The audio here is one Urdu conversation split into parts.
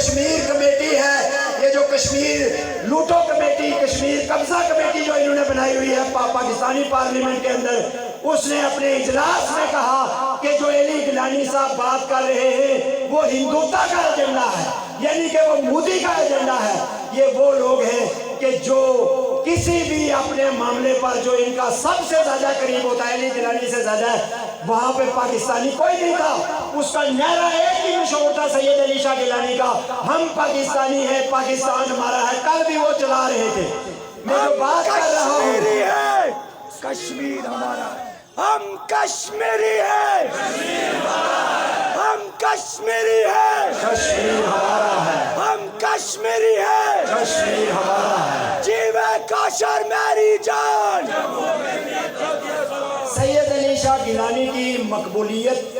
کشمیر کمیٹی ہے، یہ جو کشمیر لوٹو کمیٹی، کشمیر قبضہ کمیٹی جو انہوں نے بنائی ہوئی ہے پاکستانی پارلیمنٹ کے اندر، اس نے اپنے اجلاس میں کہا کہ جو علی گیلانی صاحب بات کر رہے ہیں وہ ہندوتا کا ایجنڈا ہے، یعنی کہ وہ مودی کا ایجنڈا ہے۔ یہ وہ لوگ ہیں کہ جو کسی بھی اپنے معاملے پر جو ان کا سب سے زیادہ قریب ہوتا ہے، علی گیلانی سے زیادہ ہے، وہاں پہ پاکستانی کوئی نہیں تھا، اس کا نعرہ ایک ہی مشہور تھا سید علی شاہ گیلانی کا، ہم پاکستانی ہیں، پاکستان ہمارا ہے، کل بھی وہ چلا رہے تھے۔ میں جو بات کر رہا ہوں، کشمیر ہمارا ہے، ہم کشمیری ہیں، ہم کشمیری ہیں، کشمیر ہمارا ہے، ہم کشمیری ہیں، کشمیر ہمارا ہے۔ جیوے کوثر میری جان۔ سید علی شاہ گیلانی کی مقبولیت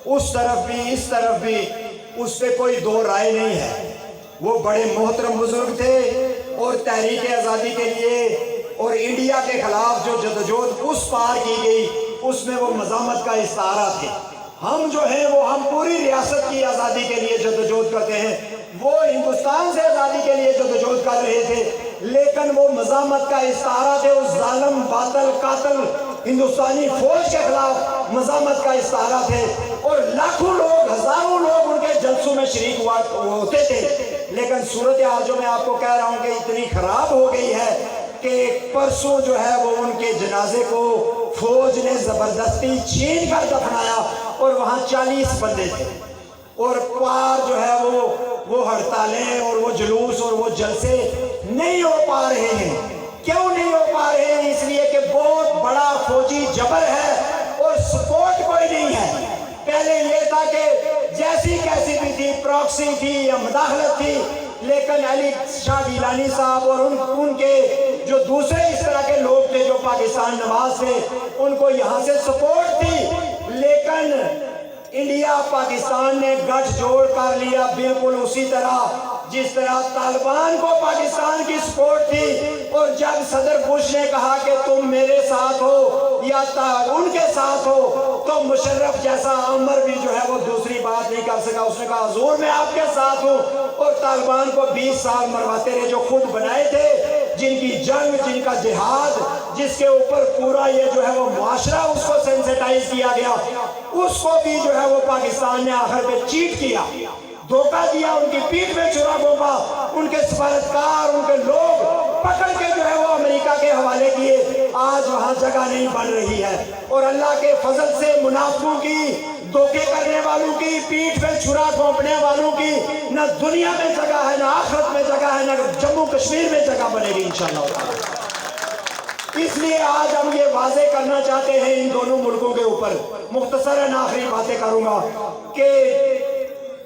اس طرف بھی اس طرف بھی اس پہ کوئی دو رائے نہیں ہے۔ وہ بڑے محترم بزرگ تھے اور تحریک آزادی کے لیے اور انڈیا کے خلاف جو جدوجہد اس پار کی گئی اس میں وہ مزاحمت کا استعارہ تھے۔ ہم جو ہیں وہ ہم پوری ریاست کی آزادی کے لیے جدوجہد کرتے ہیں، وہ ہندوستان سے آزادی کے لیے جدوجہد کر رہے تھے، لیکن وہ مزاحمت کا استعارہ تھے، اس ظالم باطل قاتل ہندوستانی فوج کے خلاف مزاحمت کا استعارہ تھے، اور لاکھوں لوگ ہزاروں لوگ ان کے جلسوں میں شریک ہوتے تھے۔ لیکن صورتحال جو میں آپ کو کہہ رہا ہوں کہ اتنی خراب ہو گئی ہے کہ پرسوں جو ہے وہ ان کے جنازے کو فوج نے زبردستی چھین کر دفنایا، اور وہاں 40 بندے تھے، اور پار جو ہے وہ ہڑتالیں اور وہ جلوس اور وہ جلسے نہیں ہو پا رہے ہیں۔ کیوں نہیں ہو پا رہے ہیں؟ اس لیے کہ بہت بڑا فوجی جبر ہے اور سپورٹ کوئی نہیں ہے۔ پہلے یہ تھا کہ جیسی کیسی بھی تھی، پراکسی تھی یا مداخلت تھی، لیکن علی شاہ گیلانی صاحب اور ان کے جو دوسرے اس طرح کے لوگ تھے جو پاکستان نواز تھے، ان کو یہاں سے سپورٹ تھی، لیکن انڈیا پاکستان نے گٹھ جوڑ کر لیا، بالکل اسی طرح جس طرح طالبان کو پاکستان کی سپورٹ تھی، اور جب صدر بش نے کہا کہ تم میرے ساتھ ہو یا ان کے ساتھ ہو، تو مشرف جیسا عمر بھی جو ہے وہ دوسری بات نہیں کر سکا، اس نے کہا حضور میں آپ کے ساتھ ہوں، اور طالبان کو 20 سال مرواتے رہے، جو خود بنائے تھے، جن کی جنگ، جن کا جہاد، جس کے اوپر پورا یہ جو ہے وہ معاشرہ اس کو سینسیٹائز کیا گیا، اس کو بھی جو ہے وہ پاکستان نے آخر پہ چیٹ کیا، دھوکہ دیا، ان کی پیٹھ میں چھرا گھونپا، ان کے سفارتکار، ان کے لوگ پکڑ کے جو ہے وہ امریکہ کے حوالے کیے۔ آج وہاں جگہ نہیں بن رہی ہے، اور اللہ کے فضل سے منافقوں کی، دھوکے کرنے والوں کی، پیٹھ میں چھرا گھونپنے والوں کی نہ دنیا میں جگہ ہے، نہ آخرت میں جگہ ہے، نہ جموں کشمیر میں جگہ بنے گی انشاءاللہ۔ اس لیے آج ہم یہ واضح کرنا چاہتے ہیں ان دونوں ملکوں کے اوپر، مختصراً آخری باتیں کروں گا، کہ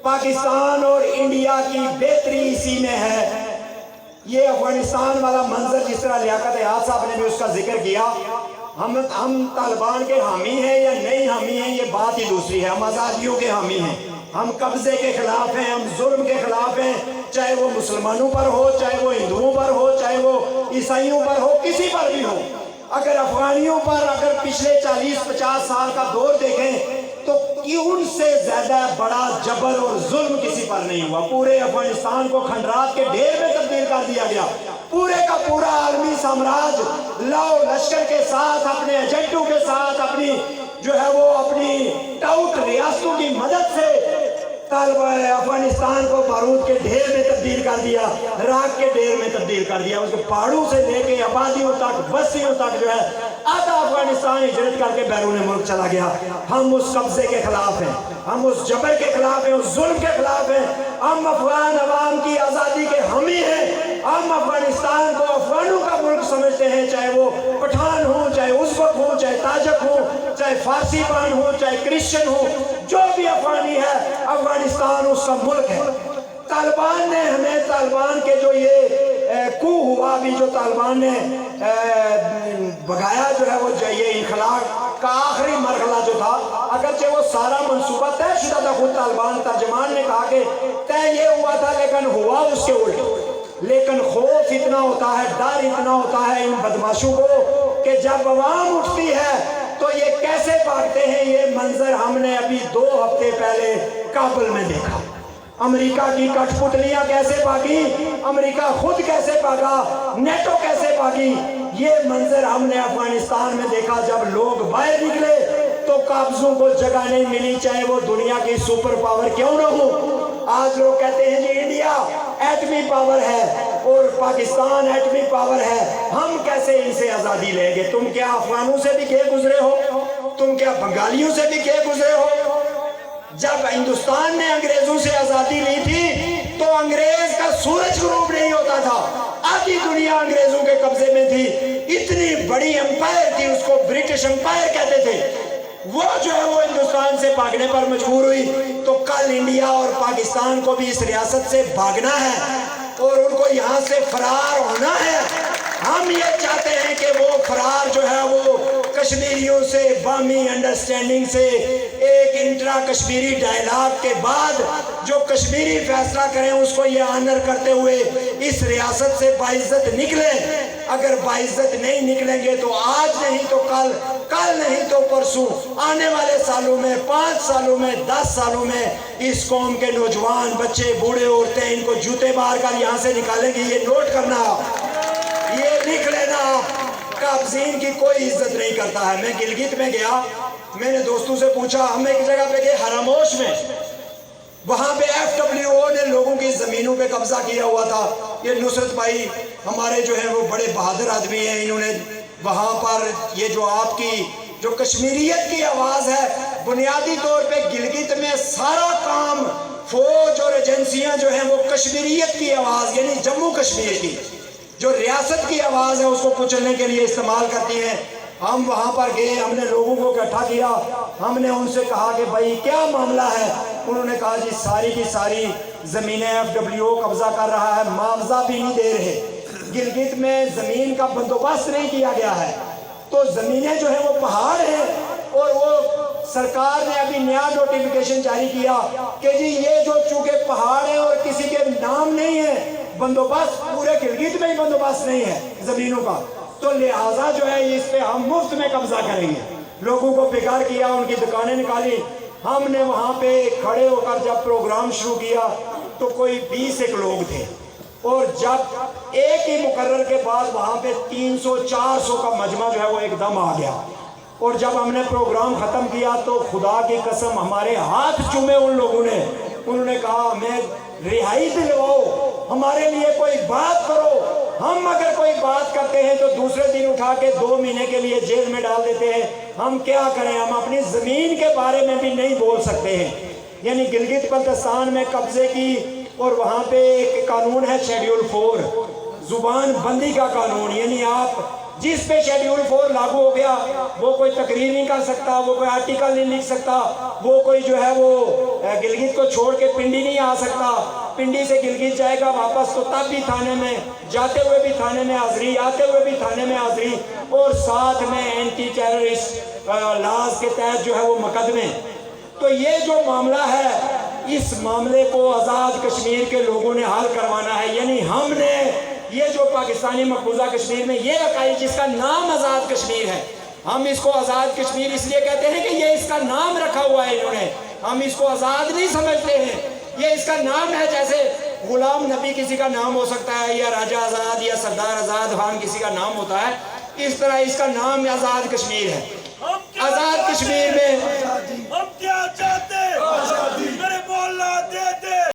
پاکستان اور انڈیا کی بہتری اسی میں ہے۔ یہ افغانستان والا منظر جس طرح لیاقت حیات صاحب نے بھی اس کا ذکر کیا، ہم طالبان کے حامی ہیں یا نہیں حامی ہیں یہ بات ہی دوسری ہے، ہم آزادیوں کے حامی ہیں، ہم قبضے کے خلاف ہیں، ہم ظلم کے خلاف ہیں، چاہے وہ مسلمانوں پر ہو، چاہے وہ ہندوؤں پر ہو، چاہے وہ عیسائیوں پر ہو، کسی پر بھی ہو۔ اگر افغانیوں پر اگر پچھلے 40-50 سال کا دور دیکھیں تو ان سے زیادہ بڑا جبر اور ظلم کسی پر نہیں ہوا۔ پورے افغانستان کو کھنڈرات کے ڈھیر میں تبدیل کر دیا گیا، پورے کا پورا عالمی سامراج لاؤ لشکر کے ساتھ، اپنے ایجنٹوں کے ساتھ، اپنی جو ہے وہ اپنی ٹاؤٹ ریاستوں کی مدد سے افغانستان کو بارود کے ڈھیر میں تبدیل کر دیا، راکھ کے ڈھیر میں تبدیل کر دیا، اس کو پہاڑوں سے لے کے آبادیوں تک، بستیوں تک جو ہے آدھا افغانستان ہجرت کر کے بیرون ملک چلا گیا۔ ہم اس قبضے کے خلاف ہیں، ہم اس جبر کے خلاف ہیں، اس ظلم کے خلاف ہیں، ہم افغان عوام کی آزادی کے حامی ہیں، ہم افغانستان کو افغانوں کا ملک سمجھتے ہیں، چاہے وہ پٹھان ہوں، چاہے ازبک ہوں، چاہے تاجک ہوں، چاہے فارسی بان ہوں، چاہے کرسچن ہوں، جو بھی افغانی ہے افغانستان اس کا ملک ہے۔ طالبان نے ہمیں، طالبان کے جو یہ کو ہوا بھی، جو طالبان نے بگایا جو ہے وہ یہ انخلا کا آخری مرحلہ جو تھا، اگرچہ وہ سارا منصوبہ طے شدہ تھا، خود طالبان ترجمان نے کہا کہ طے یہ ہوا تھا لیکن ہوا اس کے الٹ۔ لیکن خوف اتنا ہوتا ہے، ڈر اتنا ہوتا ہے ان بدماشوں کو کہ جب عوام اٹھتی ہے تو یہ کیسے بھاگتے ہیں۔ یہ منظر ہم نے ابھی 2 ہفتے پہلے کابل میں دیکھا۔ امریکہ کی کٹھپتلیاں کیسے بھاگی، امریکہ خود کیسے بھاگا، نیٹو کیسے بھاگی، یہ منظر ہم نے افغانستان میں دیکھا۔ جب لوگ باہر نکلے تو قابضوں کو جگہ نہیں ملی، چاہے وہ دنیا کی سپر پاور کیوں نہ ہو۔ آج لوگ کہتے ہیں جی انڈیا ایٹمی پاور ہے اور پاکستان ایٹمی پاور ہے، ہم کیسے ان سے آزادی لیں گے؟ تم کیا افغانوں سے بھی کھے گزرے ہو؟ تم کیا بنگالیوں سے بھی کھے گزرے ہو؟ جب ہندوستان نے انگریزوں سے آزادی لی تھی تو انگریز کا سورج غروب نہیں ہوتا تھا، آدھی دنیا انگریزوں کے قبضے میں تھی، اتنی بڑی امپائر تھی، اس کو برٹش امپائر کہتے تھے۔ وہ جو ہے وہ ہندوستان سے بھاگنے پر مجبور ہوئی، تو کل انڈیا اور پاکستان کو بھی اس ریاست سے بھاگنا ہے اور ان کو یہاں سے فرار ہونا ہے۔ ہم یہ چاہتے ہیں کہ وہ فرار جو ہے وہ کشمیریوں سے باہمی انڈرسٹینڈنگ سے ایک انٹرا کشمیری ڈائیلاگ کے بعد جو کشمیری فیصلہ کریں اس کو یہ آنر کرتے ہوئے اس ریاست سے باعزت نکلیں۔ اگر باعزت نہیں نکلیں گے تو آج نہیں تو کل، کل نہیں تو پرسوں، آنے والے سالوں میں، 5 سالوں میں، 10 سالوں میں اس قوم کے نوجوان بچے، بوڑھے، عورتیں ان کو جوتے مار کر یہاں سے نکالیں گے۔ یہ نوٹ کرنا، یہ لکھ لینا، قابضین کی کوئی عزت نہیں کرتا ہے۔ میں گلگت میں گیا، میں نے دوستوں سے پوچھا، ہم ایک جگہ پہ گئے حراموش میں، وہاں پہ FWO نے لوگوں کی زمینوں پہ قبضہ کیا ہوا تھا۔ یہ نصرت بھائی ہمارے جو ہیں وہ بڑے بہادر آدمی ہیں، انہوں نے وہاں پر یہ جو آپ کی جو کشمیریت کی آواز ہے، بنیادی طور پہ گلگت میں سارا کام فوج اور ایجنسیاں جو ہیں وہ کشمیریت کی آواز یعنی جموں کشمیر کی جو ریاست کی آواز ہے اس کو کچلنے کے لیے استعمال کرتی ہیں۔ ہم وہاں پر گئے، ہم نے لوگوں کو اکٹھا کیا، ہم نے ان سے کہا کہ بھائی کیا معاملہ ہے؟ انہوں نے کہا جی ساری کی ساری زمینیں FWO قبضہ کر رہا ہے، معاوضہ بھی نہیں دے رہے، گلگت میں زمین کا بندوبست نہیں کیا گیا ہے، تو زمینیں جو ہیں وہ پہاڑ ہیں، اور وہ سرکار نے ابھی نیا نوٹیفیکیشن جاری کیا کہ جی یہ جو چونکہ پہاڑ ہیں اور کسی کے نام نہیں ہے، بندوبست پورے گلگت میں ہی بندوبست نہیں ہے زمینوں کا، تو لہٰذا جو ہے اس پہ ہم مفت میں قبضہ کریں گے۔ لوگوں کو بےکار کیا، ان کی دکانیں نکالی۔ ہم نے وہاں پہ کھڑے ہو کر جب پروگرام شروع کیا تو کوئی 20 ایک لوگ تھے، اور جب ایک ہی مقرر کے بعد وہاں پہ 300-400 کا مجمع جو ہے وہ ایک دم آ گیا، اور جب ہم نے پروگرام ختم کیا تو خدا کی قسم ہمارے ہاتھ چومے ان لوگوں نے، انہوں نے کہا ہمیں رہائی دلواؤ، ہمارے لیے کوئی بات کرو۔ ہم اگر کوئی بات کرتے ہیں تو دوسرے دن اٹھا کے 2 مہینے کے لیے جیل میں ڈال دیتے ہیں۔ ہم کیا کریں؟ ہم اپنی زمین کے بارے میں بھی نہیں بول سکتے ہیں۔ یعنی گلگت بلتستان میں قبضے کی، اور وہاں پہ ایک قانون ہے شیڈیول 4 زبان بندی کا قانون، یعنی آپ جس پہ شیڈیول 4 لاگو ہو گیا وہ کوئی تقریر نہیں کر سکتا، وہ کوئی آرٹیکل نہیں لکھ سکتا، وہ کوئی جو ہے وہ گلگت کو چھوڑ کے پنڈی نہیں آ سکتا، پنڈی سے گلگت جائے گا واپس تو تب بھی تھانے میں، جاتے ہوئے بھی تھانے میں حاضری، آتے ہوئے بھی تھانے میں حاضری، اور ساتھ میں اینٹی ٹیررسٹ لاز کے تحت جو ہے وہ مقدمے۔ تو یہ جو معاملہ ہے اس معاملے کو آزاد کشمیر کے لوگوں نے حل کروانا ہے۔ یعنی ہم نے یہ جو پاکستانی مقبوضہ کشمیر میں یہ عقائد جس کا نام آزاد کشمیر ہے، ہم اس کو آزاد کشمیر اس لیے کہتے ہیں کہ یہ اس کا نام رکھا ہوا ہے انہوں نے، ہم اس کو آزاد نہیں سمجھتے ہیں، یہ اس کا نام ہے۔ جیسے غلام نبی کسی کا نام ہو سکتا ہے، یا راجہ آزاد یا سردار آزاد خان کسی کا نام ہوتا ہے، اس طرح اس کا نام آزاد کشمیر ہے۔ آزاد کشمیر میں ہم کیا چاہتے